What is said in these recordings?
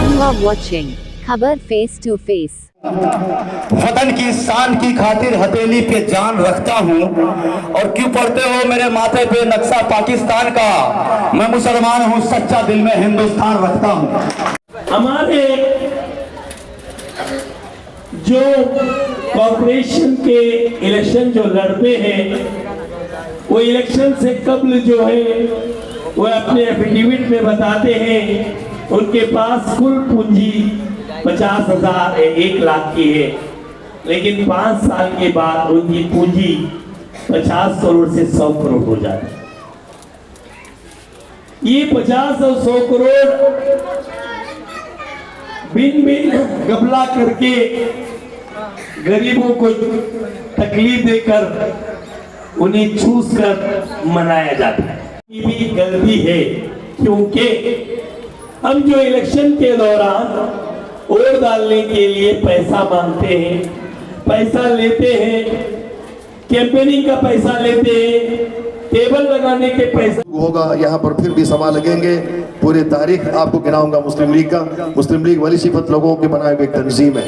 You are watching खबर face to face. वतन की शान की खातिर हथेली पे जान रखता हूँ। और क्यों पढ़ते हो मेरे माथे पे नक्शा पाकिस्तान का, मैं मुसलमान हूँ सच्चा दिल में हिंदुस्तान रखता हूँ। हमारे जो कॉर्पोरेशन के इलेक्शन जो लड़ते हैं, वो इलेक्शन से कबल जो है वो अपने एफिडेविट में बताते हैं उनके पास कुल पूंजी 50,000 1 लाख की है, लेकिन 5 साल के बाद उनकी पूंजी 50 करोड़ से 100 करोड़ हो जाती है। ये 50 और 100 करोड़ बिन बिन गबला करके गरीबों को तकलीफ देकर उन्हें चूस कर मनाया जाता है। ये भी गलती है, क्योंकि हम जो इलेक्शन के दौरान वोट डालने के लिए पैसा मांगते हैं, पैसा लेते हैं, कैंपेनिंग का पैसा लेते हैं, टेबल लगाने के पैसा होगा। यहाँ पर फिर भी सवाल लगेंगे। पूरे तारीख आपको गिनाऊंगा मुस्लिम लीग का। मुस्लिम लीग वली सिफत लोगों के बनाए हुए एक तंजीम है।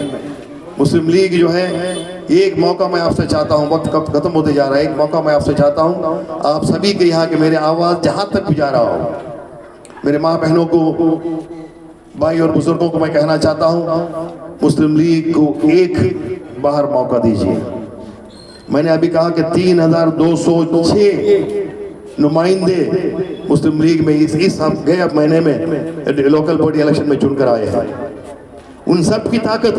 मुस्लिम लीग जो है, एक मौका मैं आपसे चाहता हूँ, वक्त कब खत्म होते जा रहा है, एक मौका मैं आपसे चाहता हूँ आप सभी के यहाँ के मेरे आवाज़ जहाँ तक भी जा रहा हो, मेरे माँ बहनों को, भाई और बुजुर्गों को मैं कहना चाहता हूँ, मुस्लिम लीग को एक बार मौका दीजिए। मैंने अभी कहा कि 3,206 नुमाइंदे मुस्लिम लीग में इस गए अब महीने में लोकल बॉडी इलेक्शन में चुनकर आए हैं। उन सब की ताकत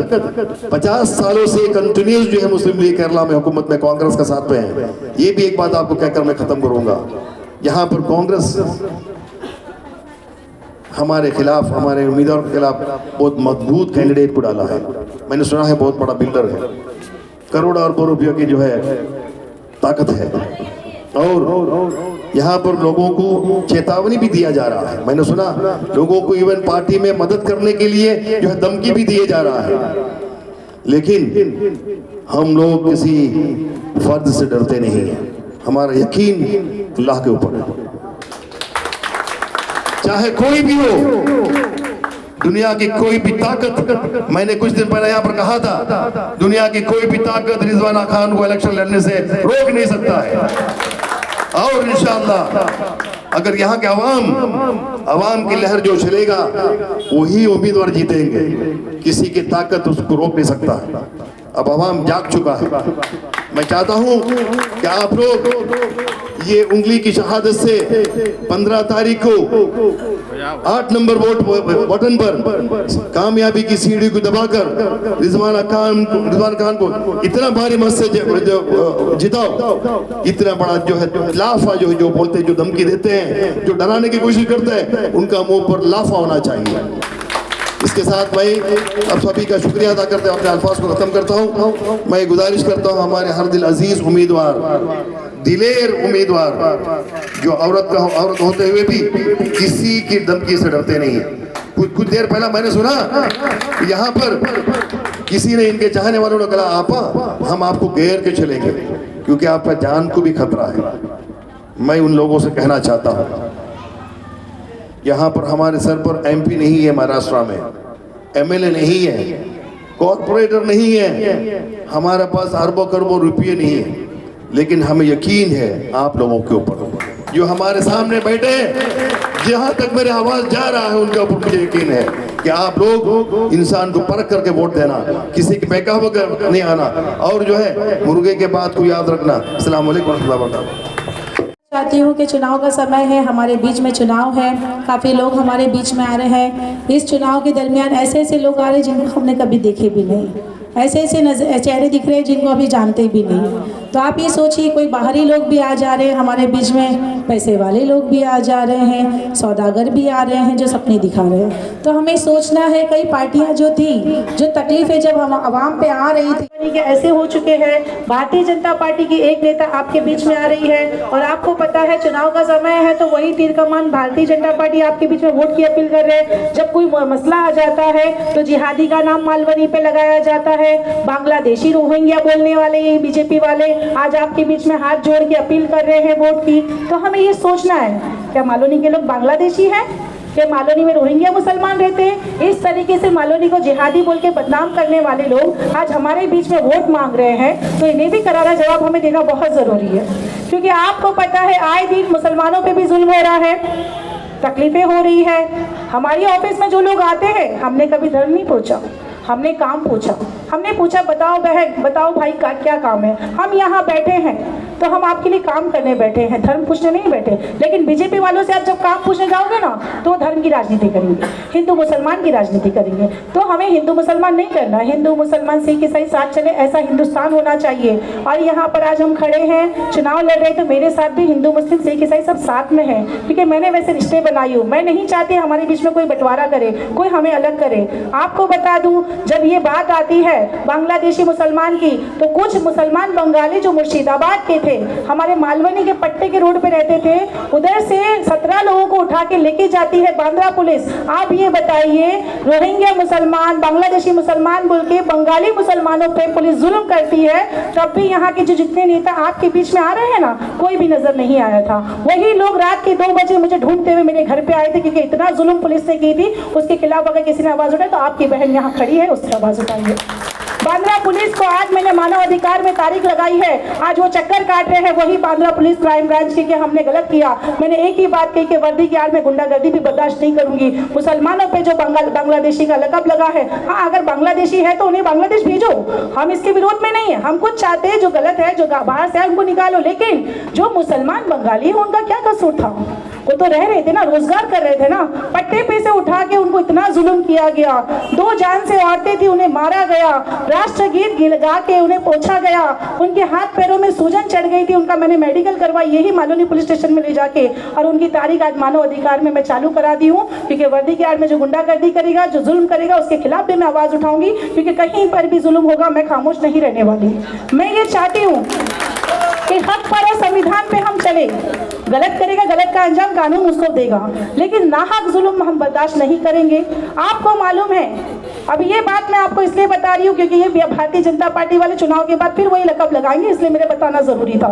50 सालों से कंटिन्यूस जो है मुस्लिम लीग केरला में हुकूमत में कांग्रेस का साथ में है। ये भी एक बात आपको कहकर मैं खत्म करूंगा। यहाँ पर कांग्रेस हमारे खिलाफ, हमारे उम्मीदवार के खिलाफ बहुत मजबूत कैंडिडेट को डाला है। मैंने सुना है बहुत बड़ा बिल्डर है, करोड़ों अरबों रुपयों की जो है ताकत है। और यहाँ पर लोगों को चेतावनी भी दिया जा रहा है। मैंने सुना लोगों को इवन पार्टी में मदद करने के लिए जो है धमकी भी दिए जा रहा है। लेकिन हम लोग किसी फर्द से डरते नहीं हैं। हमारा यकीन अल्लाह के ऊपर है, चाहे कोई भी हो, दुनिया की कोई भी ताकत। मैंने कुछ दिन पहले यहाँ पर कहा था, दुनिया की कोई भी ताकत रिजवाना खान को इलेक्शन लड़ने से रोक नहीं सकता है। और इंशाअल्लाह अगर यहाँ के अवाम की लहर जो चलेगा वही उम्मीदवार जीतेंगे। किसी की ताकत उसको रोक नहीं सकता है। अब अवाम जाग चुका है। मैं चाहता हूँ कि आप लोग ये उंगली की शहादत से 15 तारीख को 8 नंबर वोट बटन पर कामयाबी की सीढ़ी को दबाकर रिजवान खान को इतना भारी मत से जिताओ। इतना बड़ा जो है लाफा जो बोलते, जो धमकी देते हैं, जो डराने की कोशिश करते हैं, उनका मुंह पर लाफा होना चाहिए। इसके साथ भाई अब सभी का शुक्रिया अदा करते हुए अपने अल्फाज को खत्म करता हूँ। मैं गुजारिश करता हूँ हमारे हर दिल अजीज उम्मीदवार, दिलेर उम्मीदवार जो औरत होते हुए भी किसी की धमकी से डरते नहीं है। कुछ देर पहला मैंने सुना यहाँ पर किसी ने, इनके चाहने वालों ने कहा आपा हम आपको घेर के चलेंगे क्योंकि आपका जान को भी खतरा है। मैं उन लोगों से कहना चाहता हूँ, यहाँ पर हमारे सर पर एमपी नहीं है, महाराष्ट्र में एमएलए नहीं है, कॉर्पोरेटर नहीं है, हमारे पास अरबों करोड़ों रुपये नहीं है, लेकिन हमें यकीन है आप लोगों के ऊपर जो हमारे सामने बैठे हैं। जहाँ तक मेरी आवाज़ जा रहा है उनके ऊपर मुझे यकीन है कि आप लोग इंसान को परख करके वोट देना, किसी के बहकावे कर नहीं आना, और जो है मुर्गे के बात को याद रखना। अस्सलाम वालेकुम रहमतुल्लाहि व बरकातहू। चाहती हूँ कि चुनाव का समय है, हमारे बीच में चुनाव है, काफ़ी लोग हमारे बीच में आ रहे हैं। इस चुनाव के दरमियान ऐसे ऐसे लोग आ रहे हैं जिनको हमने कभी देखे भी नहीं, ऐसे ऐसे चेहरे दिख रहे हैं जिनको अभी जानते भी नहीं। तो आप ये सोचिए, कोई बाहरी लोग भी आ जा रहे हैं हमारे बीच में, पैसे वाले लोग भी आ जा रहे हैं, सौदागर भी आ रहे हैं जो सपने दिखा रहे हैं। तो हमें सोचना है, कई पार्टियां जो थी, जो तकलीफें जब हम आवाम पे आ रही थी, ऐसे हो चुके हैं। भारतीय जनता पार्टी की एक नेता आपके बीच में आ रही है और आपको पता है चुनाव का समय है, तो वही तीर कमान भारतीय जनता पार्टी आपके बीच में वोट की अपील कर रहे हैं। जब कोई मसला आ जाता है तो जिहादी का नाम मालवनी पे लगाया जाता है। बांग्लादेशी रोहिंग्या बोलने वाले ये बीजेपी वाले आज आपके बीच में हाथ जोड़ के अपील कर रहे हैं वोट की। तो हमें ये सोचना है, क्या मालोनी के लोग बांग्लादेशी हैं? क्या मालोनी में रोहिंग्या मुसलमान रहते हैं? इस तरीके से मालोनी को जिहादी बोल के बदनाम करने वाले लोग आज हमारे बीच में वोट मांग रहे हैं, तो इन्हें भी करारा जवाब हमें देना बहुत ज़रूरी है। क्योंकि आपको पता है आए दिन मुसलमानों पे भी जुल्म हो रहा है, तकलीफें हो रही है। हमारी ऑफिस में जो लोग आते हैं, हमने कभी धर्म नहीं पूछा, हमने काम पूछा। हमने पूछा बताओ बहन, बताओ भाई का क्या काम है। हम यहाँ बैठे हैं तो हम आपके लिए काम करने बैठे हैं, धर्म पूछने नहीं बैठे। लेकिन बीजेपी वालों से आप जब काम पूछने जाओगे ना तो धर्म की राजनीति करेंगे, हिंदू मुसलमान की राजनीति करेंगे। तो हमें हिंदू मुसलमान नहीं करना, हिंदू मुसलमान सिख ईसाई साथ चले, ऐसा हिंदुस्तान होना चाहिए। और यहाँ पर आज हम खड़े हैं, चुनाव लड़ रहे, तो मेरे साथ भी हिंदू मुस्लिम सिख ईसाई सब साथ में हैं, क्योंकि मैंने वैसे रिश्ते बनाई हूँ। मैं नहीं चाहती हमारे बीच में कोई बंटवारा करे, कोई हमें अलग करे। आपको बता दूँ, जब ये बात आती है बांग्लादेशी मुसलमान की, तो कुछ मुसलमान बंगाली जो मुर्शिदाबाद के थे, हमारे मालवनी के पट्टे के रोड पे रहते थे, उधर से 17 लोगों को उठा के लेके जाती है बांद्रा पुलिस। आप ये बताइए, रोहिंग्या मुसलमान, बांग्लादेशी मुसलमान बोल के बंगाली मुसलमानों पे पुलिस जुल्म करती है, तब भी यहाँ के जो जितने नेता आपके बीच में आ रहे हैं ना, कोई भी नजर नहीं आया था। वही लोग रात के 2 बजे मुझे ढूंढते हुए मेरे घर पे आए थे, क्योंकि इतना जुल्म पुलिस ने की थी। उसके खिलाफ अगर किसी ने आवाज उठाई तो आपकी बहन यहाँ खड़ी है, उससे आवाज उठाइए। बांद्रा पुलिस को आज मैंने मानव अधिकार में तारीख लगाई है, आज वो चक्कर काट रहे हैं वही बांद्रा पुलिस क्राइम ब्रांच की कि हमने गलत किया। मैंने एक ही बात कही कि वर्दी की आड़ में गुंडागर्दी भी बर्दाश्त नहीं करूंगी। मुसलमानों पे जो बांग्लादेशी का लकब लगा है, हाँ अगर बांग्लादेशी है तो उन्हें बांग्लादेश भेजो, हम इसके विरोध में नहीं है। हम कुछ चाहते हैं जो गलत है, जो बाहर से है उनको निकालो, लेकिन जो मुसलमान बंगाली है उनका क्या कसूर था? वो तो रह रहे थे ना, रोजगार कर रहे थे ना। पट्टे पे से उठा के उनको इतना जुल्म किया गया, 2 जान से औरतें थी उन्हें मारा गया, राष्ट्रगीत गा के उन्हें पोछा गया, उनके हाथ पैरों में सूजन चढ़ गई थी। उनका मैंने मेडिकल करवाई यही मालोनी पुलिस स्टेशन में ले जाके, और उनकी तारीख आज मानव अधिकार में मैं चालू करा दी हूँ। क्योंकि वर्दी की आड़ में जो गुंडागर्दी करेगा, जो जुल्म करेगा, उसके खिलाफ भी मैं आवाज उठाऊंगी। क्योंकि कहीं पर भी जुल्म होगा मैं खामोश नहीं रहने वाली। मैं ये चाहती हूँ कि हक पर और संविधान पे हम चले। गलत करेगा, गलत का अंजाम कानून उसको देगा, लेकिन नाहक जुल्म हम बर्दाश्त नहीं करेंगे। आपको मालूम है, अब ये बात मैं आपको इसलिए बता रही हूँ क्योंकि ये भारतीय जनता पार्टी वाले चुनाव के बाद फिर वही लकब लगाएंगे, इसलिए मेरे बताना जरूरी था।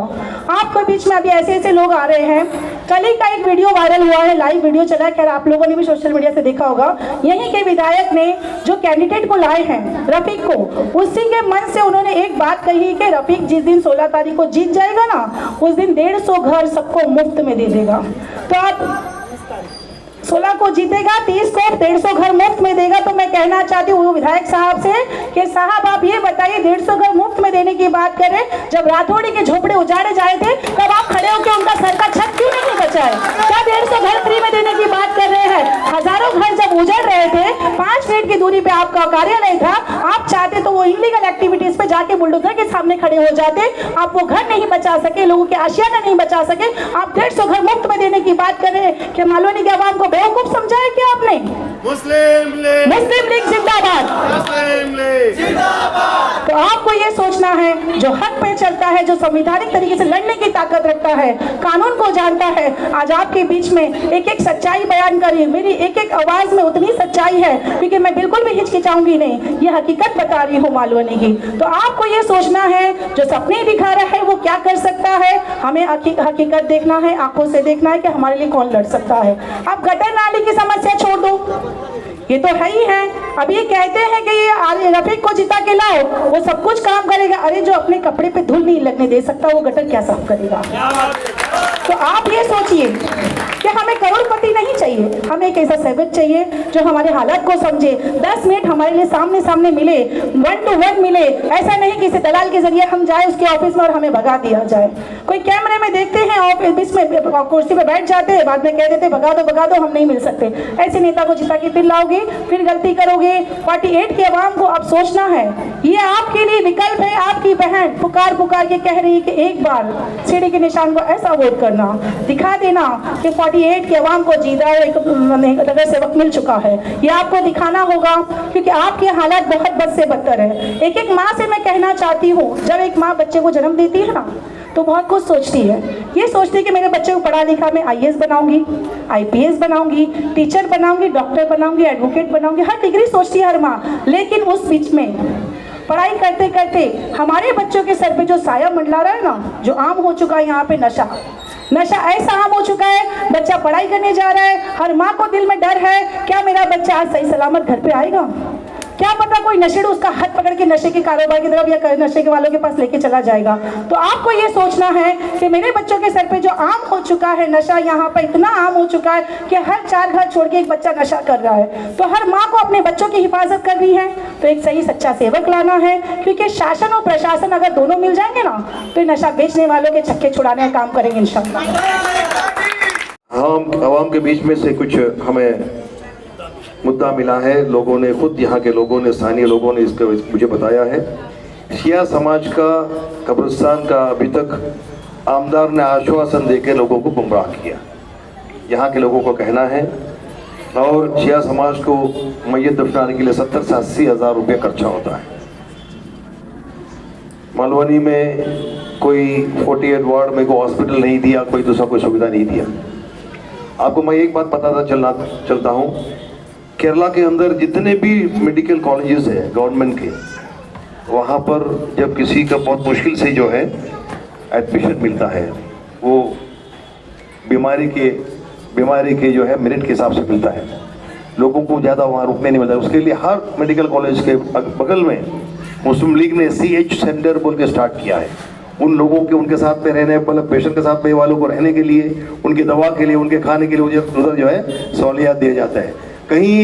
आपको बीच में अभी ऐसे ऐसे लोग आ रहे हैं। कल ही का एक वीडियो वायरल हुआ है, लाइव वीडियो चला है, खैर आप लोगों ने भी सोशल मीडिया से देखा होगा। यहीं के विधायक ने जो कैंडिडेट को लाए हैं रफीक को, उसी के मन से उन्होंने एक बात कही कि रफीक जिस दिन 16 तारीख को जीत जाएगा ना, उस दिन 150 घर सबको मुफ्त में दे देगा। तो आप 16 को जीतेगा, 30 को 150 घर मुफ्त में देगा। तो मैं कहना चाहती हूँ विधायक साहब से कि साहब आप ये बताइए, 150 घर मुफ्त में देने की बात करें, जब राठौड़ी के झोपड़े उजाड़े जाए थे तब आप खड़े होकर उनका सर का छत क्यों नहीं बचाए? क्या 150 घर फ्री में देने की बात कर रहे हैं? हजारों घर जब उजड़ रहे थे, 5 मिनट की दूरी पे आपका कार्यालय था, आप चाहते तो वो इलीगल एक्टिविटीज पे जाके बुलडोजर के सामने खड़े हो जाते। आप वो घर नहीं बचा सके, लोगों के आशियाना नहीं बचा सके, आप 150 घर मुफ्त में देने की बात कर रहे हैं। क्या मालवनी के आवाम को बेवकूफ समझा है क्या आपने? मुस्लिम लीग जिंदाबाद, मुस्लिम लीग जिंदाबाद। तो आपको ये सोचना है, जो हक पे चलता है, जो संवैधानिक तरीके से लड़ने की ताकत रखता है, कानून को जानता है, आज आपके बीच में एक एक सच्चाई बयान करी। मेरी एक एक आवाज में उतनी सच्चाई है क्योंकि मैं बिल्कुल भी हिचकिचाऊंगी नहीं, ये हकीकत बता रही हूँ मालवनी की। तो आपको ये सोचना है, जो सपने दिखा रहा है वो क्या कर सकता है, हमें हकीकत देखना है, आंखों से देखना है कि हमारे लिए कौन लड़ सकता है। आप गटर नाली की समस्या छोड़ दो, ये तो है ही है। अब ये कहते हैं कि ये रफीक को जिता के लाओ, वो सब कुछ काम करेगा। अरे जो अपने कपड़े पे धूल नहीं लगने दे सकता, वो गटर क्या साफ करेगा? तो आप ये सोचिए कि हमें करोड़पति नहीं चाहिए, हमें एक ऐसा सेवक चाहिए जो हमारे हालात को समझे, 10 मिनट हमारे लिए सामने सामने मिले, 1 to 1 मिले। ऐसा नहीं किसी दलाल के जरिए हम जाए उसके ऑफिस में और हमें भगा दिया जाए। कोई कैमरे में देखते हैं, ऑफिस में कुर्सी पे बैठ जाते हैं, बाद में कह देते भगा दो, हम नहीं मिल सकते। ऐसे नेता को जिता के फिर लाओगे, फिर गलती करोगे। 48 के अवाम को अब सोचना है, ये आपके लिए विकल्प है। आपकी बहन पुकार पुकार के कह रही है कि एक बार सीढ़ी के निशान को ऐसा वोट करना, दिखा देना कि 48 के अवाम को जीता एक नगर सेवक मिल चुका है। ये आपको दिखाना होगा क्योंकि आपके हालात बहुत बद से बदतर है। एक एक माँ से मैं कहना चाहती हूँ, जब एक माँ बच्चे को जन्म देती है ना तो बहुत कुछ सोचती है। ये सोचती है कि मेरे बच्चे को पढ़ा लिखा मैं IAS बनाऊंगी, IPS बनाऊंगी, टीचर बनाऊंगी, डॉक्टर बनाऊंगी, एडवोकेट बनाऊंगी, हर डिग्री सोचती है हर माँ। लेकिन उस बीच में पढ़ाई करते करते हमारे बच्चों के सर पे जो साया मंडला रहा है ना, जो आम हो चुका है यहाँ पे नशा ऐसा आम हो चुका है। बच्चा पढ़ाई करने जा रहा है, हर माँ को दिल में डर है, क्या मेरा बच्चा आज सही सलामत घर पे आएगा? क्या पता कोई नशेड़ी उसका हाथ पकड़ के नशे के कारोबार की तरफ या नशे के वालों के पास लेके चला जाएगा। तो आपको ये सोचना है कि मेरे बच्चों के सर पे जो आम हो चुका है नशा, यहाँ पर इतना आम हो चुका है कि हर 4 घर छोड़ के एक बच्चा नशा कर रहा है। तो हर माँ को अपने बच्चों की हिफाजत करनी है, तो एक सही सच्चा सेवक लाना है, क्योंकि शासन और प्रशासन अगर दोनों मिल जाएंगे ना तो नशा बेचने वालों के छक्के छुड़ाने का काम करेंगे इंशाअल्लाह। हम आवाम के बीच में से कुछ हमें मुद्दा मिला है, लोगों ने खुद, यहाँ के लोगों ने, स्थानीय लोगों ने इसको मुझे बताया है। शिया समाज का कब्रिस्तान का अभी तक आमदार ने आश्वासन देकर लोगों को गुमराह किया, यहाँ के लोगों को कहना है। और शिया समाज को मैयत दफनाने के लिए 70 से 80 हज़ार रुपये खर्चा होता है। मालवनी में कोई 48 वार्ड में कोई हॉस्पिटल नहीं दिया, कोई दूसरा कोई सुविधा नहीं दिया। आपको मैं एक बात बताता चलता हूँ, केरला के अंदर जितने भी मेडिकल कॉलेजेस हैं गवर्नमेंट के, वहाँ पर जब किसी का बहुत मुश्किल से जो है एडमिशन मिलता है, वो बीमारी के जो है मेरिट के हिसाब से मिलता है, लोगों को ज़्यादा वहाँ रुकने नहीं मिलता। उसके लिए हर मेडिकल कॉलेज के बगल में मुस्लिम लीग ने CH सेंटर बोल के स्टार्ट किया है। उन लोगों के, उनके साथ में रहने, मतलब पेशेंट के साथ में वालों को रहने के लिए, उनकी दवा के लिए, उनके खाने के लिए उधर जो है सहूलियात दिया जाता है। कहीं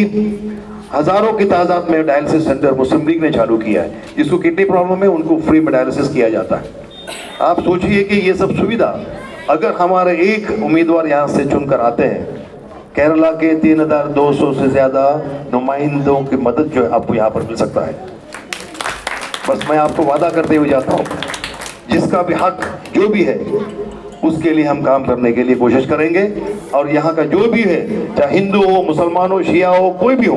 हज़ारों की तादाद में डायलिसिस सेंटर मुस्लिम लीग ने चालू किया है, जिसको किडनी प्रॉब्लम है उनको फ्री में डायलिसिस किया जाता है। आप सोचिए कि ये सब सुविधा अगर हमारे एक उम्मीदवार यहाँ से चुनकर आते हैं, केरला के 3200 से ज़्यादा नुमाइंदों की मदद जो है आपको यहाँ पर मिल सकता है। बस मैं आपको वादा करते हुए जाता हूँ, जिसका भी हक जो भी है उसके लिए हम काम करने के लिए कोशिश करेंगे। और यहाँ का जो भी है, चाहे हिंदू हो, मुसलमान हो, शिया हो, कोई भी हो,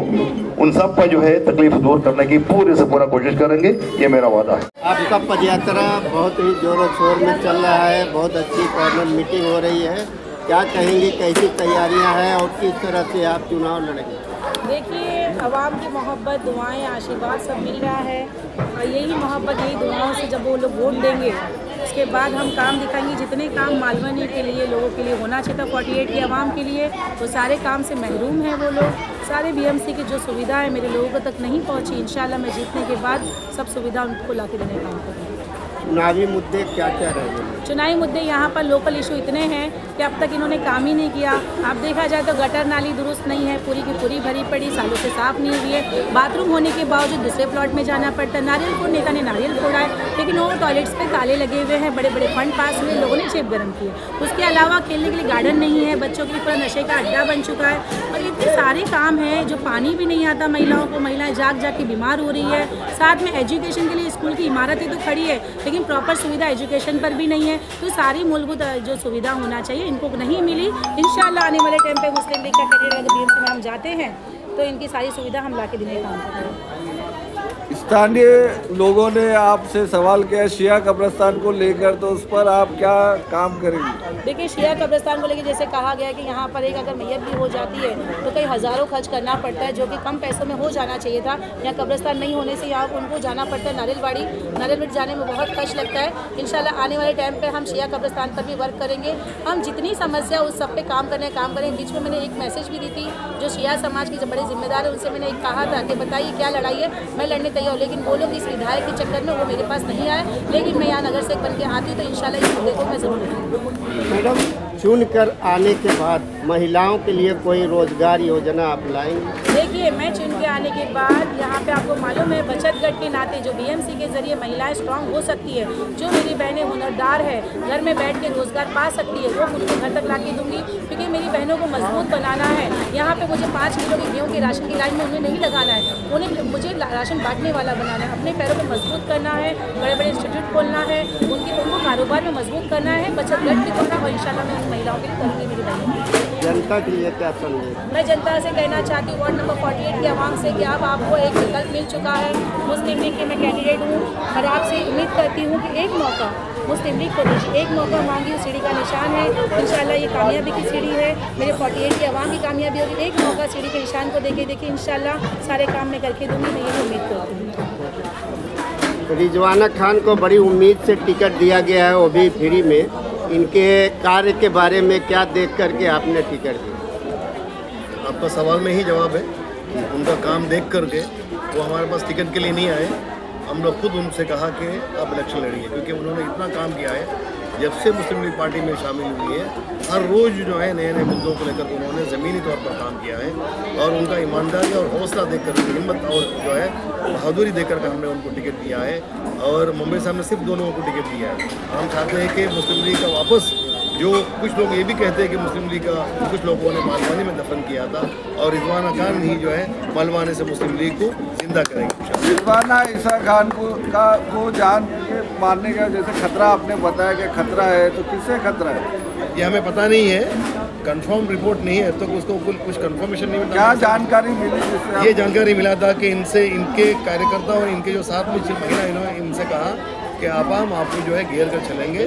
उन सब का जो है तकलीफ दूर करने की पूरे से पूरा कोशिश करेंगे, ये मेरा वादा है। आपका पदयात्रा बहुत ही जोरों शोर में चल रहा है, बहुत अच्छी कॉर्नर मीटिंग हो रही है, क्या कहेंगे, कैसी तैयारियां हैं और किस तरह से आप चुनाव लड़ेंगे? देखिए, आवाम की मोहब्बत, दुआएं, आशीर्वाद सब मिल रहा है, और यही मोहब्बत, यही दुआओं से जब वो लोग वोट देंगे उसके बाद हम काम दिखाएंगे। जितने काम मालवनी के लिए, लोगों के लिए होना चाहिए था 48 की आवाम के लिए, वो सारे काम से महरूम हैं वो लोग। सारे BMC की जो सुविधा है मेरे लोगों तक नहीं पहुंची। इंशाल्लाह मैं जीतने के बाद सब सुविधा उनको ला के देने का काम करूँगी। चुनावी मुद्दे क्या क्या रहेंगे? चुनावी मुद्दे यहाँ पर लोकल इशू इतने हैं कि अब तक इन्होंने काम ही नहीं किया। अब देखा जाए तो गटर नाली दुरुस्त नहीं है, पूरी की पूरी भरी पड़ी, सालों से साफ़ नहीं हुई है। बाथरूम होने के बावजूद दूसरे प्लॉट में जाना पड़ता है। नारियल नेता ने नारियल फोड़ा है, लेकिन वो टॉयलेट्स पे ताले लगे हुए हैं, बड़े बड़े फंड पास हुए, लोगों ने जेब गर्म किए। उसके अलावा खेलने के लिए गार्डन नहीं है, बच्चों के लिए पूरा नशे का अड्डा बन चुका है। और इतने सारे काम हैं, जो पानी भी नहीं आता महिलाओं को, महिलाएँ जाग के बीमार हो रही है। साथ में एजुकेशन के लिए स्कूल की इमारतें तो खड़ी है, लेकिन प्रॉपर सुविधा एजुकेशन पर भी नहीं है। तो सारी मूलभूत जो सुविधा होना चाहिए इनको नहीं मिली। इंशाल्लाह आने वाले टाइम पे मुस्लिम लीग का कैंडिडेट अगर BMC में हम जाते हैं तो इनकी सारी सुविधा हम ला के देने का काम करेंगे। स्थानीय लोगों ने आपसे सवाल किया शिया कब्रिस्तान को लेकर, तो उस पर आप क्या काम करेंगे? देखिए, शिया कब्रिस्तान को लेकर जैसे कहा गया कि यहाँ पर एक अगर मैयत भी हो जाती है तो कई हज़ारों खर्च करना पड़ता है, जो कि कम पैसों में हो जाना चाहिए था। यहाँ कब्रिस्तान नहीं होने से यहाँ उनको जाना पड़ता है नारियल जाने में बहुत खर्च लगता है। इंशाल्लाह आने वाले टाइम पर हम शिया कब्रिस्तान पर भी वर्क करेंगे। हम जितनी समस्या उस सब पे काम करेंगे। बीच में मैंने एक मैसेज भी दी थी, जो शिया समाज के जो बड़े जिम्मेदार है उनसे मैंने एक कहा था कि बताइए क्या लड़ाई है, मैं लड़ने तैयार हूँ। लेकिन वो लोग इस विधायक के चक्कर में वो मेरे पास नहीं आए, लेकिन मैं यहाँ नगर से बन के आती तो इंशाल्लाह इस मुद्दे को मैं ज़रूर उठाऊंगी। मैडम, चुन कर आने के बाद महिलाओं के लिए कोई रोजगार योजना आप लाएंगे? देखिए, मैं चुन के आने के बाद यहाँ पे आपको मालूम है बचत गट के नाते जो BMC के जरिए महिलाएं स्ट्रांग हो सकती है, जो मेरी बहनें हुनरदार है, घर में बैठ के रोजगार पा सकती है, वो उनको घर तक ला के दूँगी, क्योंकि मेरी बहनों को मजबूत बनाना है। यहाँ पे मुझे 5 किलो की गेहूँ की राशन की लाइन में उन्हें नहीं लगाना है, मुझे राशन बांटने वाला बनाना है, अपने पैरों को मजबूत करना है, बड़े बड़े इंस्टीट्यूट खोलना है, उनको कारोबार में मजबूत करना है, बचत गट भी करना, और इंशाल्लाह मैं उन महिलाओं के लिए करूँगी। मेरी बहनों जनता के लिए क्या संदेश? मैं जनता से कहना चाहती हूँ, वार्ड नंबर 48 की आवाम से, कि अब आपको एक विकल्प मिल चुका है। मुस्लिम लीग के मैं कैंडिडेट हूँ और आपसे उम्मीद करती हूँ कि एक मौका मुस्लिम लीग को दीजिए। एक मौका मांगी, उस सीढ़ी का निशान है। इंशाल्लाह ये कामयाबी की सीढ़ी है, मेरे 48 की आवाम की कामयाबी होगी। एक मौका सीढ़ी के निशान को देखिए इंशाल्लाह सारे काम मैं करके दूँगी, मैं ये उम्मीद करती हूँ। रिजवाना खान को बड़ी उम्मीद से टिकट दिया गया है, वो भी फ्री में। इनके कार्य के बारे में क्या देख करके आपने टिकट दिया? आपका सवाल में ही जवाब है। उनका काम देख करके वो हमारे पास टिकट के लिए नहीं आए। हम लोग खुद उनसे कहा कि आप इलेक्शन लड़िए, क्योंकि उन्होंने इतना काम किया है जब से मुस्लिम लीग पार्टी में शामिल हुई है। हर रोज़ जो है नए नए मुद्दों को लेकर उन्होंने ज़मीनी तौर पर काम किया है, और उनका ईमानदारी और हौसला देखकर, हिम्मत और जो है बहादुरी देकर के हमने उनको टिकट दिया है। और मुंबई साहब ने सिर्फ 2 लोगों को टिकट दिया है। हम चाहते हैं कि मुस्लिम लीग का वापस, जो कुछ लोग ये भी कहते हैं कि मुस्लिम लीग का कुछ लोगों ने मालवानी में दफन किया था, और रिजवाना खान ही जो है मालवानी से मुस्लिम लीग को जिंदा करेंगे। रिजवाना ईसा खान को जान के मारने का जैसे खतरा आपने बताया कि खतरा है, तो किससे खतरा है ये हमें पता नहीं है, कंफर्म रिपोर्ट नहीं है, तो उसको कुछ कंफर्मेशन नहीं मिला। क्या जानकारी मिली जिससे ये जानकारी मिला था कि इनसे, इनके कार्यकर्ता और इनके जो साथ में महिला, इन्होंने इनसे कहा कि हम आपको जो है घेर कर चलेंगे,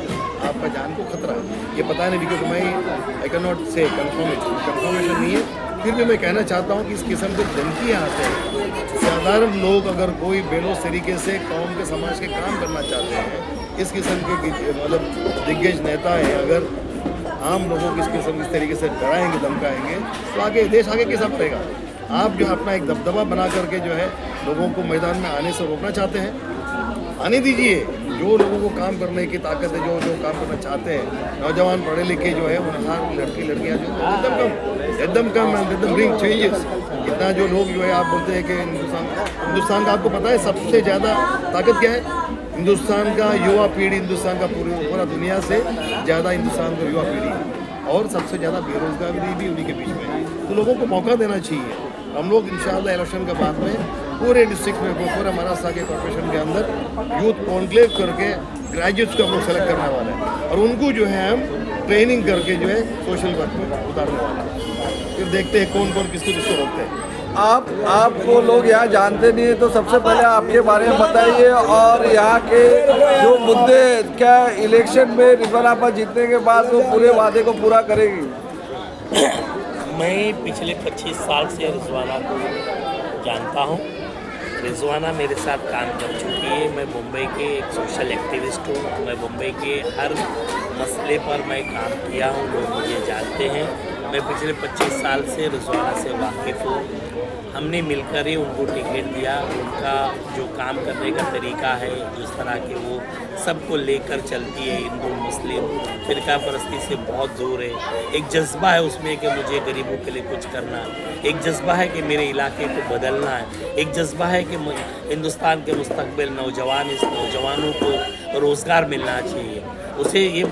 आपका जान को खतरा है। ये पता नहीं, बिकॉज आई कैन नॉट से कंफर्मेशन नहीं है। फिर भी मैं कहना चाहता हूँ कि इस किस्म के धमकियाँ आते हैं। साधारण लोग अगर कोई बेलोस तरीके से कौम के, समाज के काम करना चाहते हैं, इस किस्म के मतलब दिग्गज नेता हैं, अगर आम लोगों को इस तरीके से डराएंगे, धमकाएंगे, तो आगे देश आगे कैसा बढ़ेगा? आप जो अपना एक दबदबा बना करके जो है लोगों को मैदान में आने से रोकना चाहते हैं, आने दीजिए। जो लोगों को काम करने की ताकत है, जो काम करना चाहते हैं, नौजवान पढ़े लिखे जो है, उन्हें लड़कियाँ जो एकदम कम ब्रिंग चेंजेस। इतना जो लोग जो है, आप बोलते हैं कि हिंदुस्तान का, आपको पता है सबसे ज़्यादा ताकत क्या है? हिंदुस्तान का युवा पीढ़ी, हिंदुस्तान का पूरा दुनिया से ज़्यादा हिंदुस्तान का युवा पीढ़ी है, और सबसे ज़्यादा बेरोजगारी भी उन्हीं के बीच में है। तो लोगों को मौका देना चाहिए। हम लोग इंशाअल्लाह इलेक्शन के बाद में पूरे डिस्ट्रिक्ट में, पूरे महाराष्ट्र के कॉर्पोरेशन के अंदर यूथ कॉन्क्लेव करके ग्रेजुएट्स को हम लोग सेलेक्ट करने वाले हैं, और उनको जो है हम ट्रेनिंग करके जो है सोशल वर्क में उतारने वाले हैं। फिर देखते हैं कौन कौन किसको रोकते हैं। आपको लोग यहाँ जानते नहीं है, तो सबसे पहले आपके बारे में बताइए, और यहाँ के जो मुद्दे, क्या इलेक्शन में रिजवाना पर जीतने के बाद वो पूरे वादे को पूरा करेगी? मैं पिछले 25 साल से रिजवाना को जानता हूँ। रिजवाना मेरे साथ काम कर चुकी है। मैं मुंबई के एक सोशल एक्टिविस्ट हूँ। मैं मुंबई के हर मसले पर मैं काम किया हूँ, लोग मुझे जानते हैं। मैं पिछले 25 साल से रिजवाना से वाकिफ़ हूँ। हमने मिलकर ही उनको टिकट दिया। उनका जो काम करने का तरीका है, जिस तरह के वो सबको लेकर चलती है, हिंदू मुस्लिम फ़िरका परस्ती से बहुत दूर है। एक जज्बा है उसमें कि मुझे गरीबों के लिए कुछ करना, एक जज्बा है कि मेरे इलाके को बदलना है, एक जज्बा है कि हिंदुस्तान के मुस्तकबिल नौजवानों को रोज़गार मिलना चाहिए। उसे ये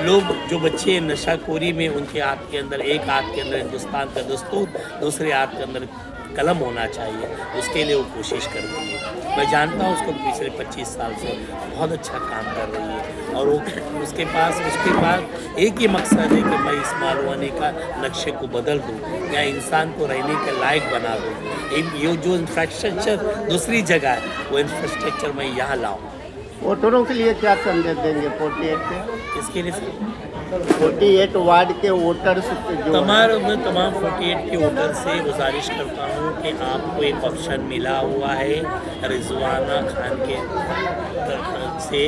लोग जो बच्चे नशाखोरी में, उनके हाथ के अंदर, एक हाथ के अंदर हिंदुस्तान का दस्तूर, दूसरे हाथ के अंदर कलम होना चाहिए, उसके लिए वो कोशिश कर रही है। मैं जानता हूँ उसको पिछले 25 साल से बहुत अच्छा काम कर रही है, और वो उसके पास एक ही मकसद है कि मैं इस मालवानी का नक्शे को बदल दूँ, या इंसान को रहने के लायक बना दूँ। ये जो इंफ्रास्ट्रक्चर दूसरी जगह है, वो इंफ्रास्ट्रक्चर मैं यहाँ लाऊँ। वोटरों के लिए क्या संदेश देंगे 48 के? इसके लिए 48 वार्ड के वोटर्स जो तमाम 48 के वोटर से गुजारिश करता हूँ कि आपको एक ऑप्शन मिला हुआ है। रिजवाना खान के से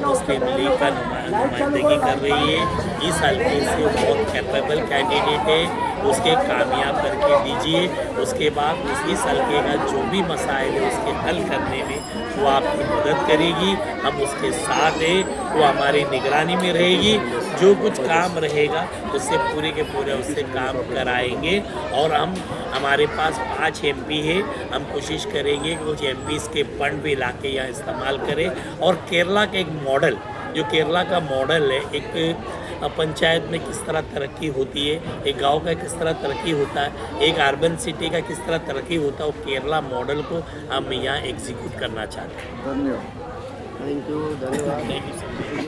मुस्लिम लीग का नुमाइंदगी कर रही है। इस हल्के से बहुत कैपेबल कैंडिडेट है, उसके कामयाब करके दीजिए। उसके बाद इस हल्के का जो भी मसाइल है उसके हल करने में वो आपकी मदद करेगी। हम उसके साथ हैं, वो हमारी निगरानी में रहेगी। जो कुछ काम रहेगा उससे पूरे के पूरे उससे काम कराएंगे। और हमारे पास 5 MP है। हम कोशिश करेंगे कि कुछ MPs के फंड भी ला के यहाँ इस्तेमाल करें। और केरला का एक मॉडल, जो केरला का मॉडल है, एक पंचायत में किस तरह तरक्की होती है, एक गांव का किस तरह तरक्की होता है, एक अर्बन सिटी का किस तरह तरक्की होता है, वो केरला मॉडल को हम यहाँ एग्जीक्यूट करना चाहते हैं। धन्यवाद। थैंक यू, धन्यवाद।